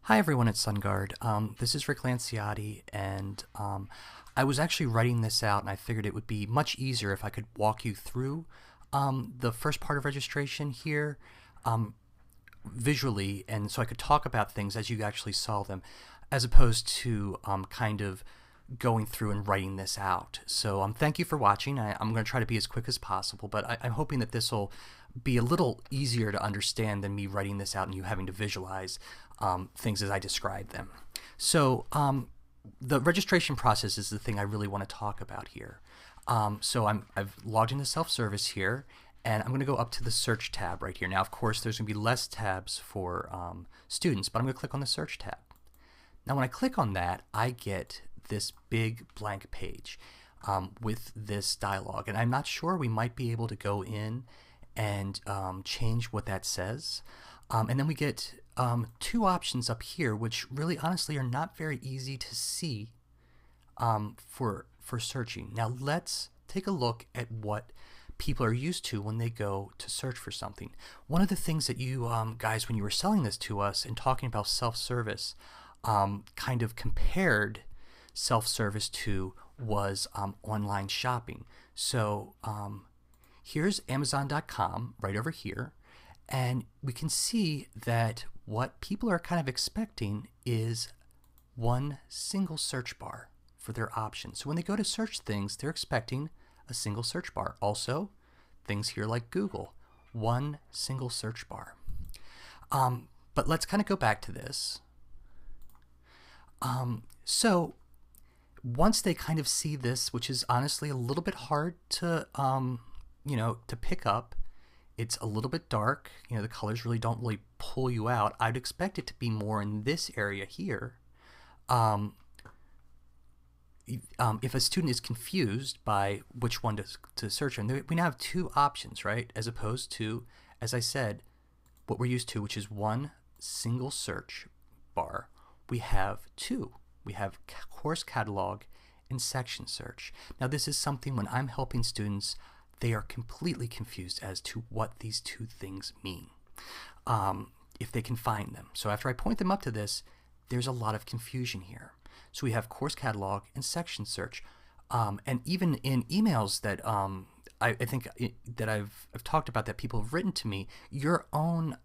Hi everyone at SunGuard. This is Rick Lanciotti, and I was actually writing this out, and I figured it would be much easier if I could walk you through the first part of registration here visually, and so I could talk about things as you actually saw them, as opposed to kind of going through and writing this out. So thank you for watching. I'm going to try to be as quick as possible, but I'm hoping that this will be a little easier to understand than me writing this out and you having to visualize things as I describe them. So the registration process is the thing I really want to talk about here. I've logged into self-service here, and I'm going to go up to the search tab right here. Now, of course, there's going to be less tabs for students, but I'm going to click on the search tab. Now, when I click on that, I get this big blank page with this dialog, and I'm not sure. We might be able to go in and change what that says, and then we get two options up here, which really honestly are not very easy to see for searching. Now let's take a look at what people are used to when they go to search for something. One of the things that you guys, when you were selling this to us and talking about self-service, kind of compared self-service to was online shopping. So here's Amazon.com right over here, and we can see that what people are kind of expecting is one single search bar for their options. So when they go to search things, they're expecting a single search bar. Also, things here like Google, one single search bar. But let's kind of go back to this. So once they kind of see this, which is honestly a little bit hard to to pick up, it's a little bit dark. The colors really don't really pull you out. I'd expect it to be more in this area here. If a student is confused by which one to search on, we now have two options, right? As opposed to, as I said, what we're used to, which is one single search bar. We have two. We have course catalog and section search. Now this is something when I'm helping students, they are completely confused as to what these two things mean, if they can find them. So after I point them up to this, there's a lot of confusion here. So we have course catalog and section search, and even in emails that I think that I've talked about, that people have written to me, your own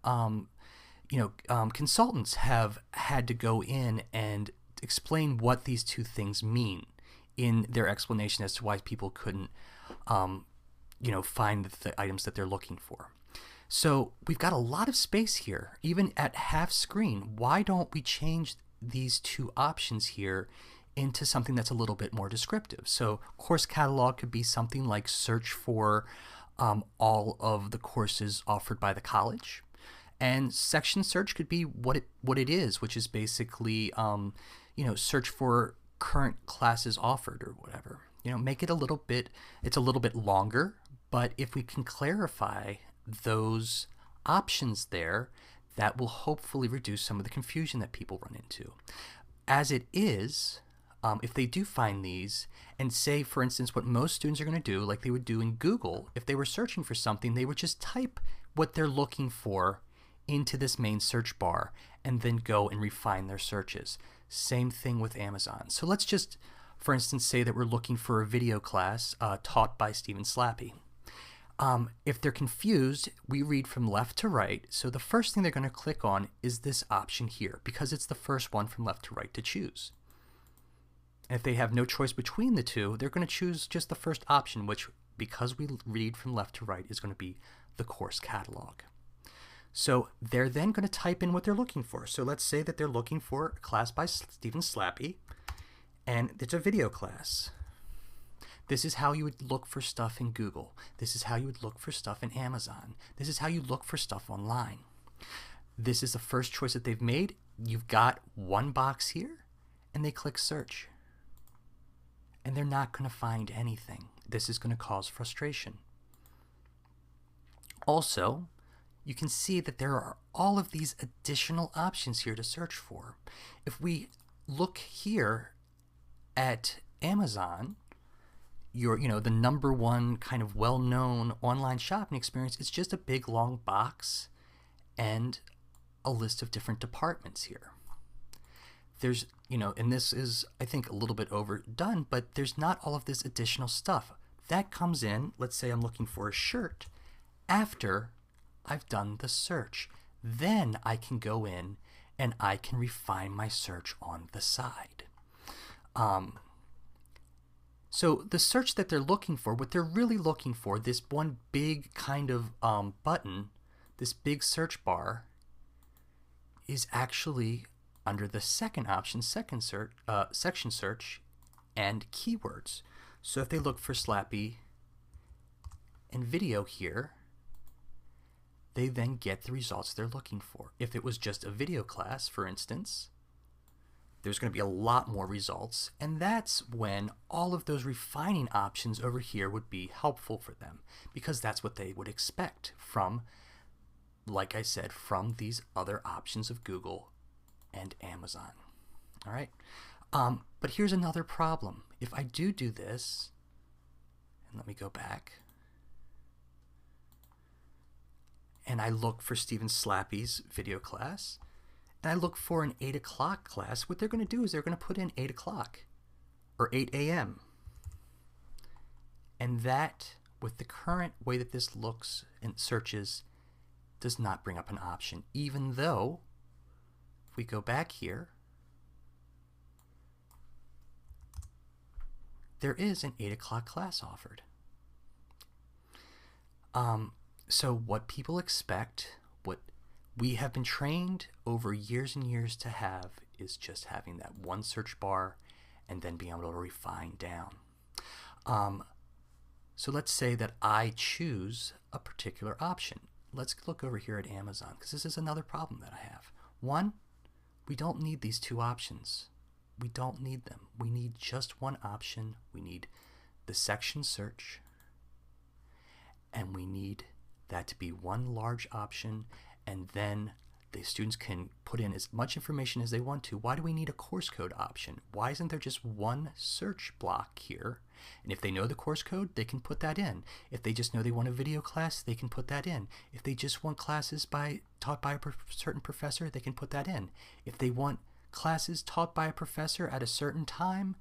consultants have had to go in and explain what these two things mean in their explanation as to why people couldn't find the items that they're looking for. So we've got a lot of space here, even at half screen. Why don't we change these two options here into something that's a little bit more descriptive? So course catalog could be something like search for all of the courses offered by the college, and section search could be what it is, which is basically search for current classes offered or whatever. Make it a little bit, it's a little bit longer, but if we can clarify those options there, that will hopefully reduce some of the confusion that people run into. As it is, if they do find these, and say, for instance, what most students are going to do, like they would do in Google, if they were searching for something, they would just type what they're looking for into this main search bar and then go and refine their searches. Same thing with Amazon. So let's just, for instance, say that we're looking for a video class taught by Stephen Slappy. If they're confused, we read from left to right. So the first thing they're going to click on is this option here, because it's the first one from left to right to choose. And if they have no choice between the two, they're going to choose just the first option, which, because we read from left to right, is going to be the course catalog. So they're then going to type in what they're looking for. So let's say that they're looking for a class by Stephen Slappy, and it's a video class. This is how you would look for stuff in Google. This is how you would look for stuff in Amazon. This is how you look for stuff online. This is the first choice that they've made. You've got one box here, and they click search. And they're not going to find anything. This is going to cause frustration. Also, you can see that there are all of these additional options here to search for. If we look here at Amazon, the number one kind of well-known online shopping experience, it's just a big long box and a list of different departments here. there's, and this is, I think, a little bit overdone, but there's not all of this additional stuff. That comes in, let's say I'm looking for a shirt, after I've done the search. Then I can go in and I can refine my search on the side. So the search that they're looking for, what they're really looking for, this one big kind of button, this big search bar, is actually under the second option, section search, and keywords. So if they look for Slappy and video here, they then get the results they're looking for. If it was just a video class, for instance, there's going to be a lot more results, and that's when all of those refining options over here would be helpful for them, because that's what they would expect from, like I said, from these other options of Google and Amazon. All right, but here's another problem. If I do this, and let me go back, and I look for Stephen Slappy's video class, and I look for an 8 o'clock class, what they're going to do is they're going to put in 8 o'clock or 8 a.m. And that, with the current way that this looks and searches, does not bring up an option, even though if we go back here, there is an 8 o'clock class offered. So what people expect, what we have been trained over years and years to have, is just having that one search bar and then being able to refine down. So let's say that I choose a particular option. Let's look over here at Amazon, because this is another problem that I have. One, we don't need these two options. We don't need them. We need just one option. We need the section search, and we need that to be one large option, and then the students can put in as much information as they want to. Why do we need a course code option? Why isn't there just one search block here? And if they know the course code, they can put that in. If they just know they want a video class, they can put that in. If they just want classes taught by a certain professor, they can put that in. If they want classes taught by a professor at a certain time,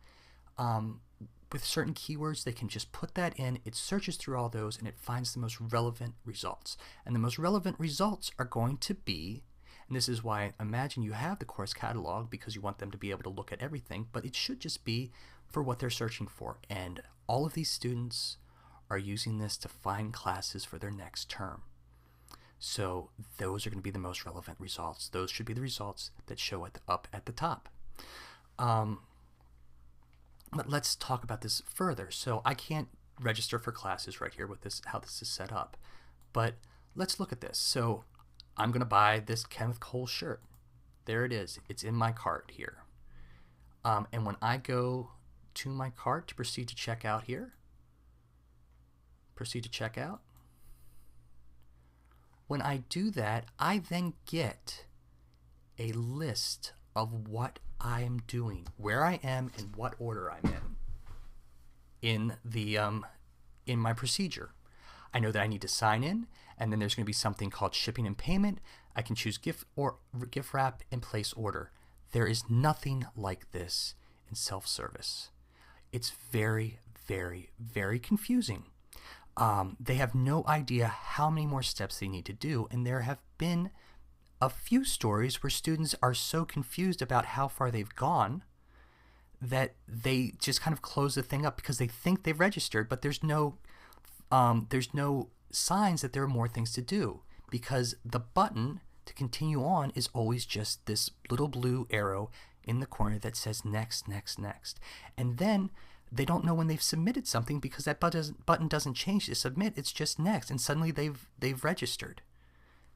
with certain keywords, they can just put that in. It searches through all those and it finds the most relevant results. And the most relevant results are going to be, and this is why I imagine you have the course catalog, because you want them to be able to look at everything, but it should just be for what they're searching for. And all of these students are using this to find classes for their next term. So those are going to be the most relevant results. Those should be the results that show up at the top. But let's talk about this further. So I can't register for classes right here with this, how this is set up. But let's look at this. So I'm going to buy this Kenneth Cole shirt. There it is. It's in my cart here. And when I go to my cart to proceed to check out here, proceed to check out, when I do that, I then get a list of what I am doing, where I am, and what order I'm in the in my procedure. I know that I need to sign in, and then there's going to be something called shipping and payment. I can choose gift wrap and place order. There is nothing like this in self-service. It's very, very, very confusing. They have no idea how many more steps they need to do, and there have been a few stories where students are so confused about how far they've gone that they just kind of close the thing up because they think they've registered, but there's no signs that there are more things to do, because the button to continue on is always just this little blue arrow in the corner that says next, next, next. And then they don't know when they've submitted something, because that button doesn't change to submit. It's just next, and suddenly they've registered.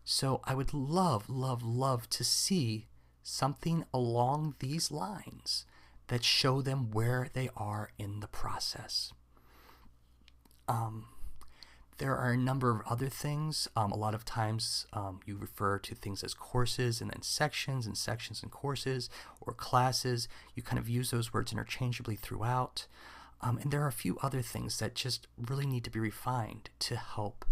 So I would love, love, love to see something along these lines that show them where they are in the process. There are a number of other things. A lot of times you refer to things as courses and then sections and courses, or classes. You kind of use those words interchangeably throughout. And there are a few other things that just really need to be refined to help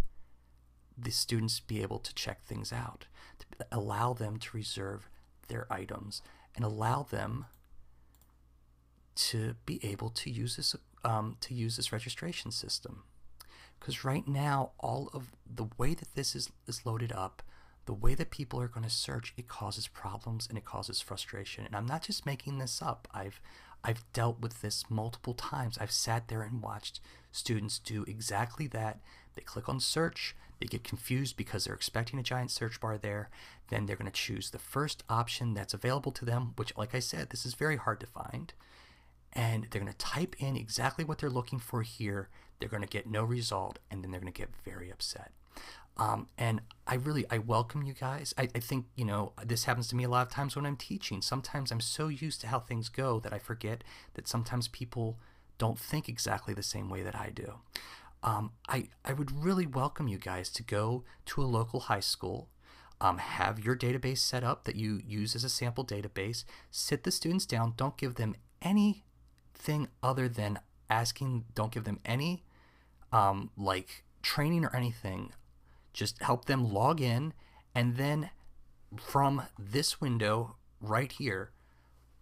the students be able to check things out, to allow them to reserve their items and allow them to be able to use this registration system. Because right now, all of the way that this is loaded up, the way that people are going to search, it causes problems and it causes frustration. And I'm not just making this up. I've dealt with this multiple times. I've sat there and watched students do exactly that. They click on search, they get confused because they're expecting a giant search bar there. Then they're going to choose the first option that's available to them, which, like I said, this is very hard to find. And they're going to type in exactly what they're looking for here. They're going to get no result, and then they're going to get very upset. And I welcome you guys. I think, this happens to me a lot of times when I'm teaching. Sometimes I'm so used to how things go that I forget that sometimes people don't think exactly the same way that I do. I would really welcome you guys to go to a local high school, have your database set up that you use as a sample database, sit the students down, don't give them anything other than asking, don't give them any like training or anything. Just help them log in, and then from this window right here,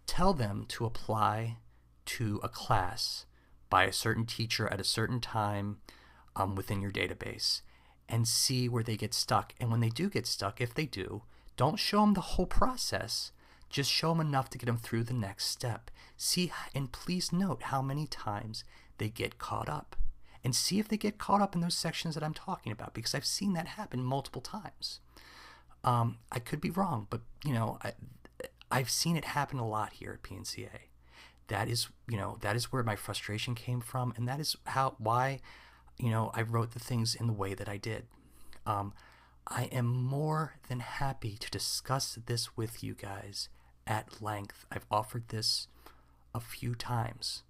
tell them to apply to a class by a certain teacher at a certain time within your database, and see where they get stuck. And when they do get stuck, if they do, don't show them the whole process. Just show them enough to get them through the next step. See, and please note how many times they get caught up. And see if they get caught up in those sections that I'm talking about, because I've seen that happen multiple times. I could be wrong, but I've seen it happen a lot here at PNCA. That is where my frustration came from, and that is why I wrote the things in the way that I did. I am more than happy to discuss this with you guys at length. I've offered this a few times,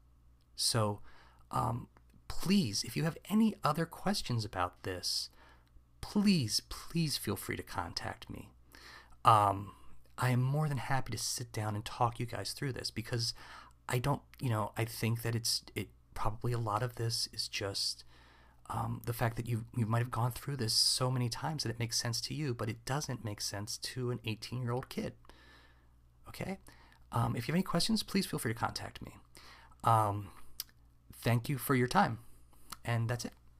so please, if you have any other questions about this, please feel free to contact me. I am more than happy to sit down and talk you guys through this, because I think that it probably a lot of this is just the fact that you might have gone through this so many times that it makes sense to you, but it doesn't make sense to an 18-year-old kid. Okay? If you have any questions, please feel free to contact me. Thank you for your time, and that's it.